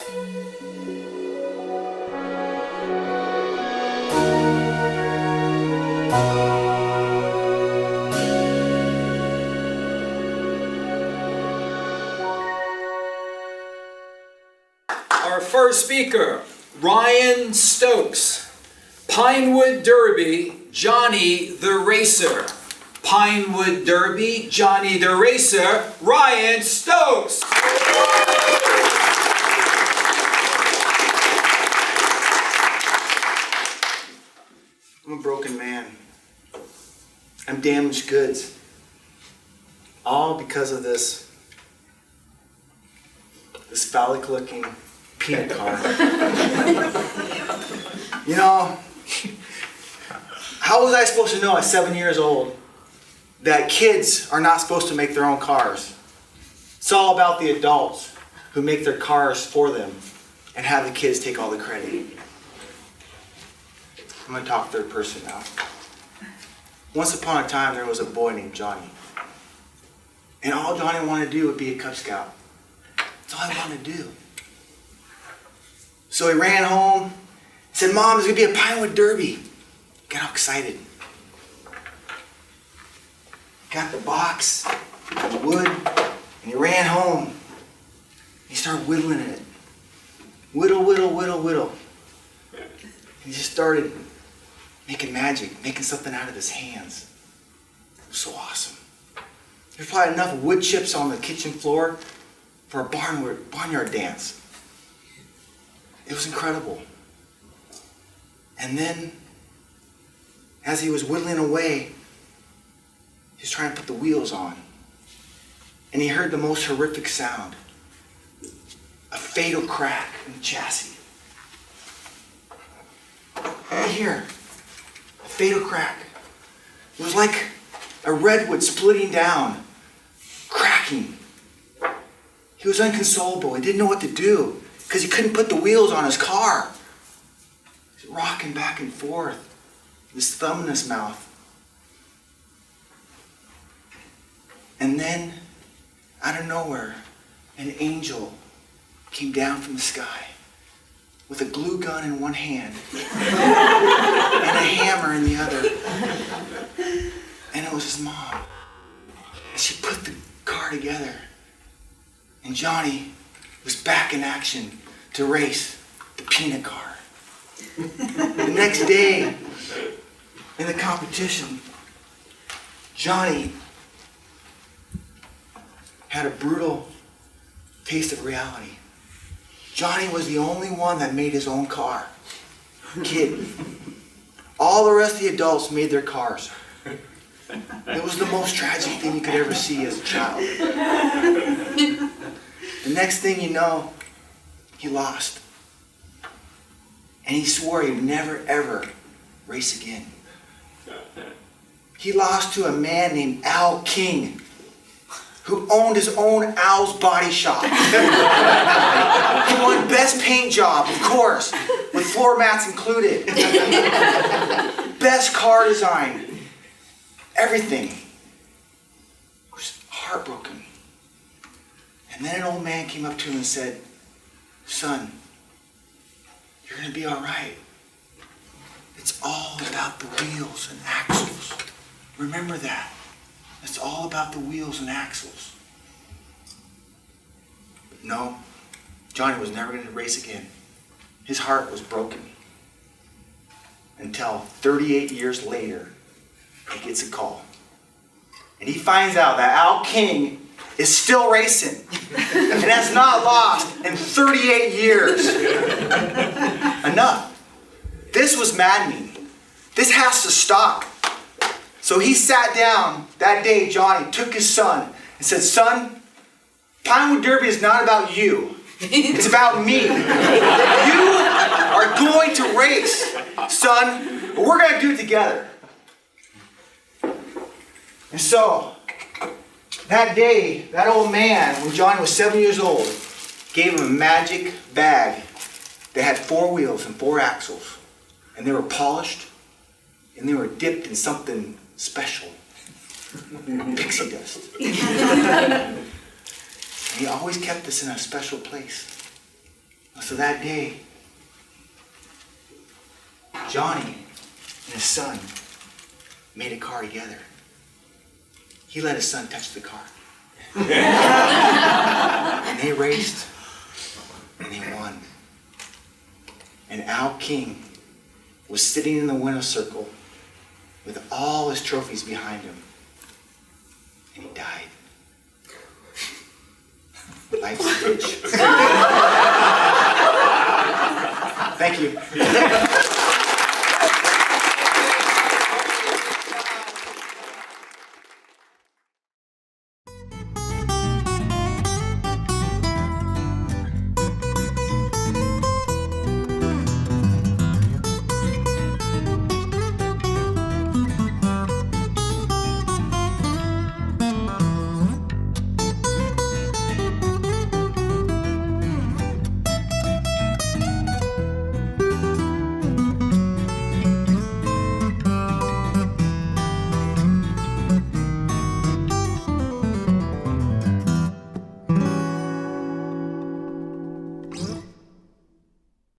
Our first speaker, Ryan Stokes. Pinewood Derby, Johnny the Racer. Pinewood Derby, Johnny the Racer, Ryan Stokes. I'm a broken man. I'm damaged goods. All because of this phallic looking peanut car. You know, how was I supposed to know at 7 years old that kids are not supposed to make their own cars? It's all about the adults who make their cars for them and have the kids take all the credit. I'm going to talk third person now. Once upon a time, there was a boy named Johnny. And all Johnny wanted to do would be a Cub Scout. That's all he wanted to do. So he ran home, said, "Mom, there's going to be a Pinewood Derby." Got all excited. Got the box, got the wood, and he ran home. He started whittling it. Whittle, whittle, whittle, whittle. And he just started making magic, making something out of his hands. It was so awesome. There's probably enough wood chips on the kitchen floor for a barnyard dance. It was incredible. And then, as he was whittling away, he was trying to put the wheels on. And he heard the most horrific sound. A fatal crack in the chassis. Right here. A fatal crack. It was like a redwood splitting down, cracking. He was inconsolable. He didn't know what to do because he couldn't put the wheels on his car. He's rocking back and forth, his thumb in his mouth. And then, out of nowhere, an angel came down from the sky with a glue gun in one hand and a hammer in the other. And it was his mom. And she put the car together. And Johnny was back in action to race the peanut car. The next day, in the competition, Johnny had a brutal taste of reality. Johnny was the only one that made his own car. Kid. All the rest of the adults made their cars. It was the most tragic thing you could ever see as a child. The next thing you know, he lost. And he swore he'd never, ever race again. He lost to a man named Al King, who owned his own Al's Body Shop. He won Best Paint Job, of course, with floor mats included. Best car design. Everything. He was heartbroken. And then an old man came up to him and said, "Son, you're going to be all right. It's all about the wheels and axles. Remember that. It's all about the wheels and axles." But no, Johnny was never going to race again. His heart was broken. Until 38 years later, he gets a call. And he finds out that Al King is still racing. And has not lost in 38 years. Enough. This was maddening. This has to stop. So he sat down that day, Johnny took his son and said, "Son, Pinewood Derby is not about you. It's about me. You are going to race, son, but we're going to do it together." And so, that day, that old man, when Johnny was 7 years old, gave him a magic bag that had 4 wheels and 4 axles. And they were polished, and they were dipped in something special. Pixie dust. And he always kept this in a special place. A So that day, Johnny and his son made a car together. He let his son touch the car. And they raced, and they won. And Al King was sitting in the winner's circle with all his trophies behind him. And he died. Life's a bitch. Thank you.